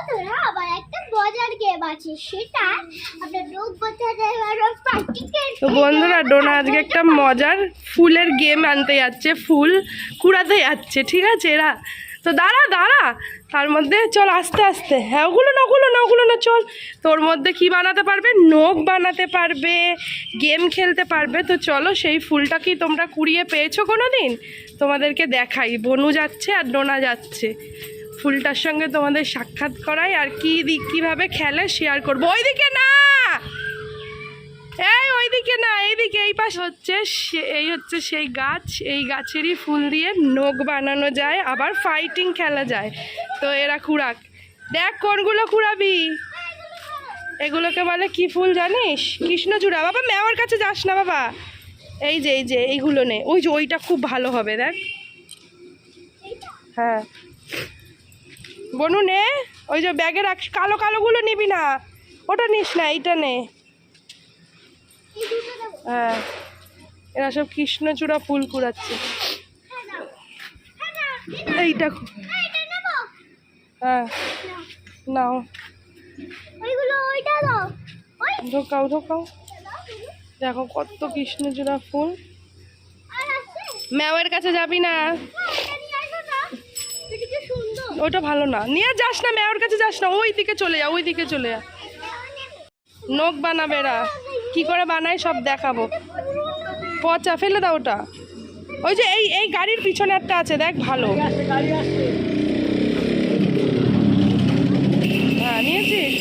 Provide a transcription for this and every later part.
বন্ধুরা আবার একটা মজার গেম আছে, সেটা আমরা লোক বাচ্চাদের প্র্যাকটিক্যাল। তো বন্ধুরা ডোনা আজকে একটা মজার ফুলের গেম আনতে যাচ্ছে, ফুল কুড়াতে যাচ্ছে, ঠিক আছে এরা। তো দাঁড়া দাঁড়া, তার মধ্যে চল আস্তে আস্তে, হ্যাঁ ওগুলো না ওগুলো না ওগুলো না, চল। তোর মধ্যে কি বানাতে পারবে? নখ বানাতে পারবে, গেম খেলতে পারবে। তো চলো, সেই ফুলটা কি তোমরা কুড়িয়ে পেয়েছো কোনো দিন? তোমাদেরকে দেখাই, বনু যাচ্ছে আর ডোনা যাচ্ছে, ফুলটার সঙ্গে তোমাদের সাক্ষাৎ করাই আর কীভাবে খেলে শেয়ার করবো। ওইদিকে না, এই ওইদিকে না, এইদিকে, এই পাশে হচ্ছে এই হচ্ছে সেই গাছ, এই গাছেরই ফুল দিয়ে নখ বানানো যায়, আবার ফাইটিং খেলা যায়। তো এরা কুড়াক, দেখ কোনগুলো কুড়াবি। এগুলোকে বলে কি ফুল জানিস? কৃষ্ণচূড়া। বাবা মেওয়ার কাছে যাস না বাবা, এই যে এইগুলো নে, ওই যে ওইটা খুব ভালো হবে, দেখ। হ্যাঁ বনু নে, ওই যে ব্যাগে রাখ, কালো কালোগুলো নিবি না, ওটা নিস না, এইটা নে। হ্যাঁ এরা সব কৃষ্ণচূড়া ফুল কুড়াচ্ছে। এইটা হ্যাঁ নাও, ঢোকাও ঢোকাও, দেখো কত কৃষ্ণচূড়া ফুল। ম্যাওয়ের কাছে যাবি না, ওটা ভালো না, নিয়ে যাস না, ম্যাওয়ের কাছে যাস না, ওই দিকে চলে যা, ওই দিকে চলে যা। নখ বানাবে এরা, কি করে বানায় সব দেখাবো। পচা, ফেলে দাও ওটা। ওই যে এই গাড়ির পিছনে একটা আছে, দেখ ভালো। হ্যাঁ নিয়েছিস,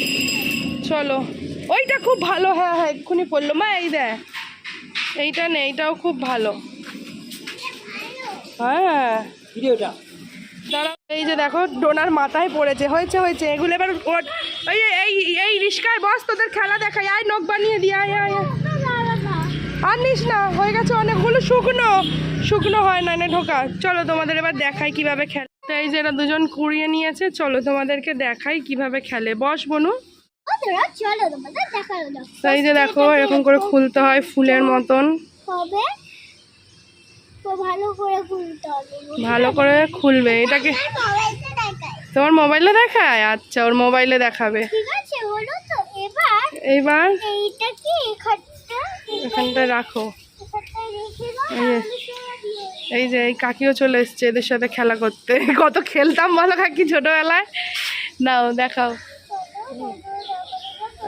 চলো। ওইটা খুব ভালো, হ্যাঁ হ্যাঁ এক্ষুনি পড়লো মা, এই দেখ এইটা নে, এইটাও খুব ভালো। হ্যাঁ দাঁড়া, এই যে দেখো ডোনার মাথায় পড়েছে, হয়েছে হয়েছে, এগুলো এবার ওই এই রিস্কায় বস, তোদের খেলা দেখাই, আয় নখ বানিয়ে দিয়ে, আয় আয়। আর নিস না, হয়ে গেছে অনেকগুলো, শুকনো শুকনো হয় না, ঢোকা। চলো তোমাদের এবার দেখাই কিভাবে খেলে। তো এই যে এরা দুজন কুড়িয়ে নিয়েছে, চলো তোমাদেরকে দেখাই কিভাবে খেলে। বস বনু। তো এই যে দেখো এরকম করে খুলতে হয় ফুলের মতন, ভালো করে খুলবে। এটাকে তোমার মোবাইলে দেখায়? আচ্ছা ওর মোবাইলে দেখাবে। এইবার এখানটা রাখো। এই যে এই কাকিও চলে এসছে এদের সাথে খেলা করতে, কত খেলতাম বলো কাকি ছোটবেলায়। নাও দেখাও,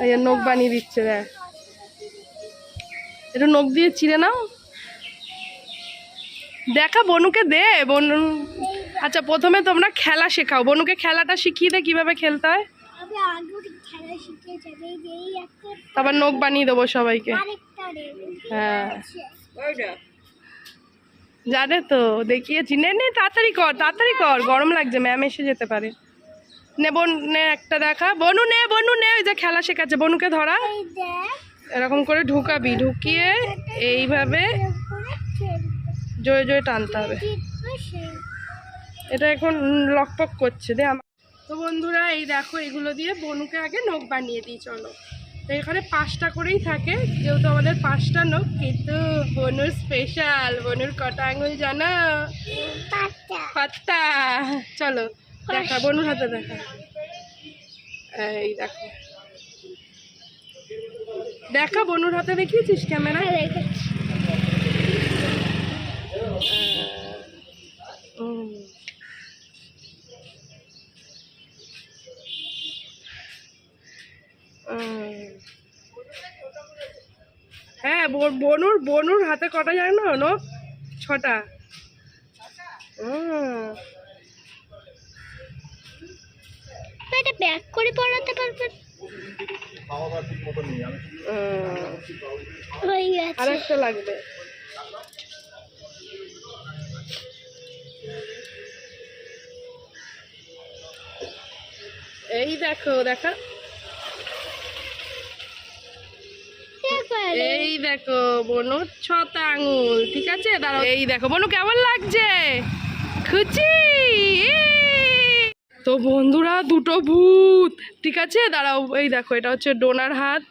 এই যে নখ বানিয়ে দিচ্ছে, দেখ একটু নখ দিয়ে চিড়ে নাও, দেখা বনুকে দে। বনু আচ্ছা প্রথমে তোমরা খেলা শেখাও, বনুকে খেলাটা শিখিয়ে দে কিভাবে খেলতে হয়, তারপর নখ বানিয়ে দেবো সবাইকে। হ্যাঁ জানে তো, দেখিয়েছি। নে নে তাড়াতাড়ি কর, গরম লাগছে, ম্যাম এসে যেতে পারে। নে বোন নে একটা দেখা, বনু নে ওই যে খেলা শেখাচ্ছে, বনুকে ধরা, এরকম করে ঢুকাবি, ঢুকিয়ে এইভাবে জয়ে জয়ে টানতে হবে। এটা এখন লকপক করছে দে আমার। তো বন্ধুরা এই দেখো এগুলো দিয়ে বনুকে আগে নখ বানিয়ে দিই, চলো। তো এখানে 5টা করেই থাকে, যেহেতু আমাদের 5টা নখ, কিন্তু বনুর স্পেশাল। বনুর কটা আঙুল জানো? 5টা। চলো দেখা, বনুর হাতে দেখা, এই দেখো দেখা, বনুর হাতে দেখিয়েছিস ক্যামেরা? হ্যাঁ বনুর হাতে কটা জানো নখ? 6টা। ব্যাক করে পড়াতে পারবেন? আরেকটা লাগবে। এই দেখো দেখা, এই দেখো বনুর 6টা আঙুল, ঠিক আছে দাঁড়াও। এই দেখো বনু কেমন লাগছে, খুশি? তো বন্ধুরা দুটো ভূত, ঠিক আছে দাঁড়াও। এই দেখো এটা হচ্ছে ডোনার হাত,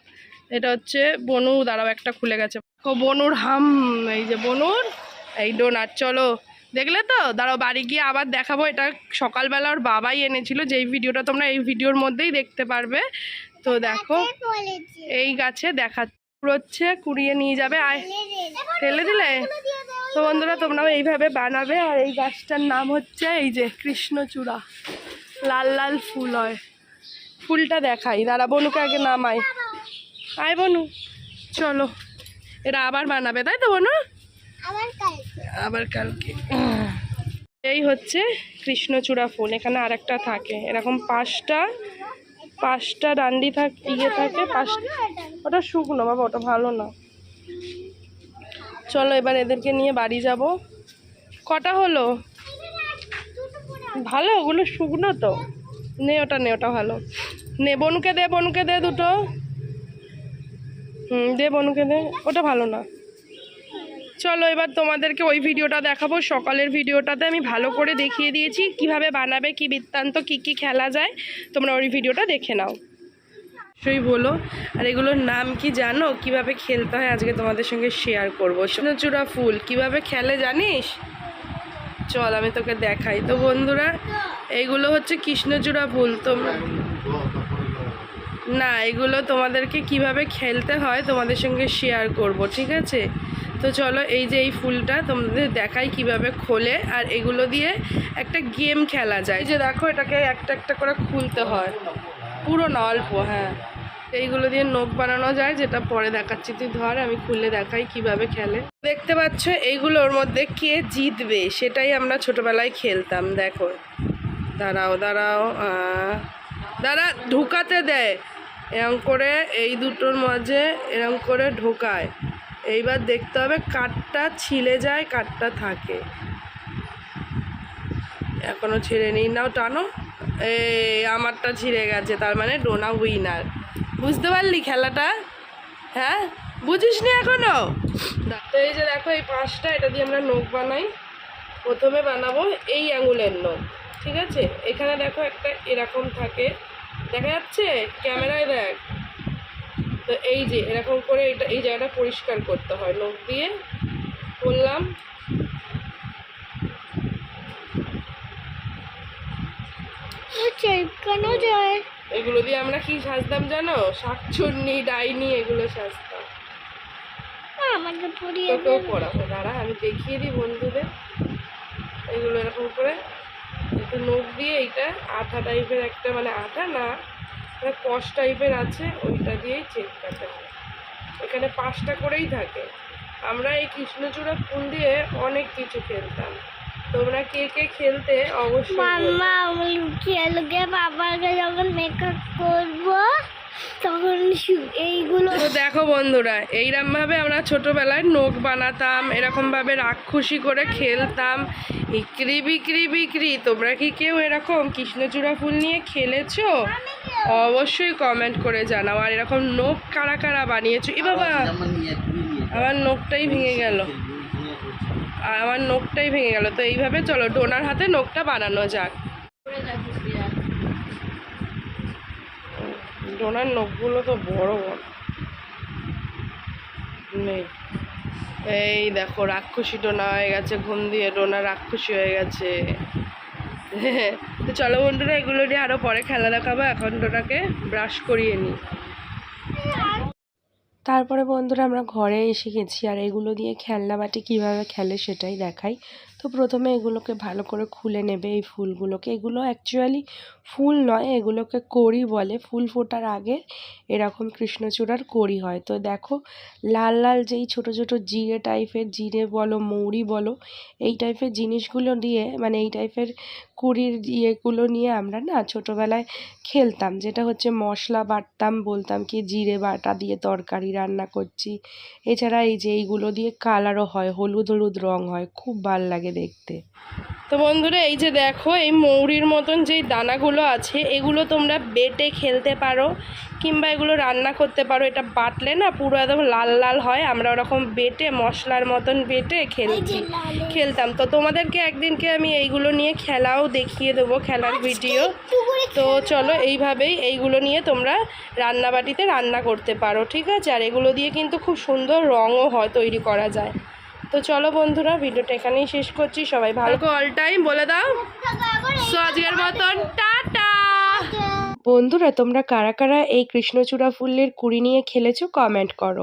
এটা হচ্ছে বনু, দাঁড়াও একটা খুলে গেছে। বনুর হাম, এই যে বনুর, এই ডোনার। চলো দেখলে তো? দাঁড়াও বাড়ি গিয়ে আবার দেখাবো। এটা সকালবেলা ওর বাবাই এনেছিল, যেই ভিডিওটা তোমরা এই ভিডিওর মধ্যেই দেখতে পারবে। তো দেখো এই গাছে দেখা হচ্ছে, কুড়িয়ে নিয়ে যাবে। আয় ফেলে দিলে। তো বন্ধুরা তোমরাও এইভাবে বানাবে। আর এই গাছটার নাম হচ্ছে এই যে কৃষ্ণচূড়া, লাল লাল ফুল হয়। ফুলটা দেখাই, দাঁড়া বনুকে আগে নামাই। আয় বনু, চলো। এরা আবার বানাবে, তাই তো বনু? আবার কালকে। এই হচ্ছে কৃষ্ণচূড়া ফুল। এখানে আরেকটা থাকে, এরকম পাঁচটা ডান্ডি থাকে, ওটা শুকনো বাবা, ওটা ভালো না। চলো এবার এদেরকে নিয়ে বাড়ি যাব। কটা হলো? ভালো, ওগুলো শুকনো তো। নে ওটা ভালো। নে বনুকে দে দুটো। দে বনুকে দে, ওটা ভালো না। চলো এবার তোমাদেরকে ওই ভিডিওটা দেখাবো। সকালের ভিডিওটাতে আমি ভালো করে দেখিয়ে দিয়েছি কিভাবে বানাবে, কি বৃত্তান্ত, কি খেলা যায়। তোমরা ওই ভিডিওটা দেখে নাও। অবশ্যই বলো। আর এগুলোর নাম কি জানো? কিভাবে খেলতে হয় আজকে তোমাদের সঙ্গে শেয়ার করবো। কৃষ্ণচূড়া ফুল কিভাবে খেলে জানিস? চল আমি তোকে দেখাই। তো বন্ধুরা এইগুলো হচ্ছে কৃষ্ণচূড়া ফুল। তোমরা না, এগুলো তোমাদেরকে কিভাবে খেলতে হয় তোমাদের সঙ্গে শেয়ার করব, ঠিক আছে? তো চলো এই যে এই ফুলটা তোমাদের দেখাই কিভাবে খোলে। আর এগুলো দিয়ে একটা গেম খেলা যায়। এই যে দেখো, এটাকে একটা একটা করে খুলতে হয়, পুরো না অল্প। হ্যাঁ, এইগুলো দিয়ে নখ বানানো যায়, যেটা পরে দেখাচ্ছি। তুই ধর, আমি খুলে দেখাই কিভাবে খেলে। দেখতে পাচ্ছ এইগুলোর মধ্যে কে জিতবে সেটাই আমরা ছোটবেলায় খেলতাম। দেখো, দাঁড়া ঢুকাতে দেয় এরম করে, এই দুটোর মাঝে এরম করে ঢোকায়। এইবার দেখতে হবে কাঠটা ছিলে যায়, কাঠটা থাকে। এখনো ছিঁড়ে নি, নাও টানো। এই আমারটা ছিঁড়ে গেছে, তার মানে ডোনা উইনার। বুঝতে পারলি খেলাটা? হ্যাঁ, বুঝিস নি এখনো? তো এই যে দেখো এই পাঁচটা, এটা দিয়ে আমরা নখ বানাই। প্রথমে বানাবো এই আঙুলের নখ, ঠিক আছে? এখানে দেখো একটা এরকম থাকে, দেখা যাচ্ছে ক্যামেরায়? দেখ। তো এই যে এরকম করে এটা, এই জায়গাটা পরিষ্কার করতে হয় নখ দিয়ে। করলাম। এগুলো দিয়ে আমরা কি সাজতাম জানো? শাকচুন্নি, ডাইনি, এগুলো সাজতাম। তোকেও পড়াবো, দাঁড়া আমি দেখিয়ে দিই বন্ধুদের। এগুলো এরকম করে একটু নখ দিয়ে, এইটা আঠা টাইপের একটা, মানে আঠা না, কষ টাইপের আছে, ওইটা দিয়েই চেক কাটে। এখানে 5টা করেই থাকে। আমরা এই কৃষ্ণচূড়া ফুল দিয়ে অনেক কিছু খেলতাম। তোমরা কে কে খেলতে অবশ্যই বাবাকে যখন মেকআপ করবো তখন এইগুলো। তো দেখো বন্ধুরা, এইরকম ভাবে আমরা ছোটবেলায় নখ বানাতাম, এরকম ভাবে রাক্ষসী করে খেলতাম। বিক্রি। তোমরা কি কেউ এরকম কৃষ্ণচূড়া ফুল নিয়ে খেলেছো? অবশ্যই কমেন্ট করে জানাও। আর এরকম নখ কারা কারা বানিয়েছো? এ বাবা, আমার নখটাই ভেঙে গেল। তো এইভাবে চলো ডোনার হাতে নখটা বানানো যাক। ডোনার নখগুলো তো বড় বড় নেই। এই দেখো রাক্ষসী ডোনা হয়ে গেছে, ঘুম দিয়ে ডোনা রাক্ষসী হয়ে গেছে। তো চলো বন্ধুরা, এগুলো নিয়ে আরও পরে খেলা দেখাবো। এখন ডোনাকে ব্রাশ করিয়ে নিই। তারপরে বন্ধুরা আমরা ঘরে এসে গেছি। আর এগুলো দিয়ে খেলনা বাটি কীভাবে খেলে সেটাই দেখাই। তো প্রথমে এগুলোকে ভালো করে খুলে নেবে, এই ফুলগুলোকে। এগুলো অ্যাকচুয়ালি ফুল নয়, এগুলোকে কড়ি বলে। ফুল ফোটার আগে এরকম কৃষ্ণচূড়ার কড়ি হয়। তো দেখো লাল লাল যেই ছোট ছোট জিরে টাইপের, জিরে বলো মৌরি বলো, এই টাইপের জিনিসগুলো দিয়ে, মানে এই টাইপের কুড়ির ইয়েগুলো নিয়ে আমরা না ছোটোবেলায় খেলতাম। যেটা হচ্ছে মশলা বাটতাম, বলতাম কি জিরে বাটা দিয়ে তরকারি রান্না করছি। এছাড়া এই যে এইগুলো দিয়ে কালারও হয়, হলুদ হলুদ রং হয়, খুব ভাল লাগে দেখতে। তো বন্ধুরা এই যে দেখো, এই মৌরির মতন যেই দানাগুলো আছে, এগুলো তোমরা বেটে খেলতে পারো, কিংবা এগুলো রান্না করতে পারো। এটা বাটলে না পুরো একদম লাল লাল হয়। আমরা ওরকম বেটে মশলার মতন বেটে খেলতাম। তো তোমাদেরকে একদিনকে আমি এইগুলো নিয়ে খেলাও দেখিয়ে দেবো, খেলার ভিডিও। তো চলো এইভাবেই এইগুলো নিয়ে তোমরা রান্নাবাটিতে রান্না করতে পারো, ঠিক আছে? আর এগুলো দিয়ে কিন্তু খুব সুন্দর রঙও হয়, তৈরি করা যায়। তো চলো বন্ধুরা, ভিডিওটা এখানেই শেষ করছি। সবাই ভালো অল টাইম বলে দাও। সো আজকের মতন টাটা। বন্ধুরা, তোমরা কারা কারা এই কৃষ্ণচূড়া ফুলের কুড়ি নিয়ে খেলেছো কমেন্ট করো।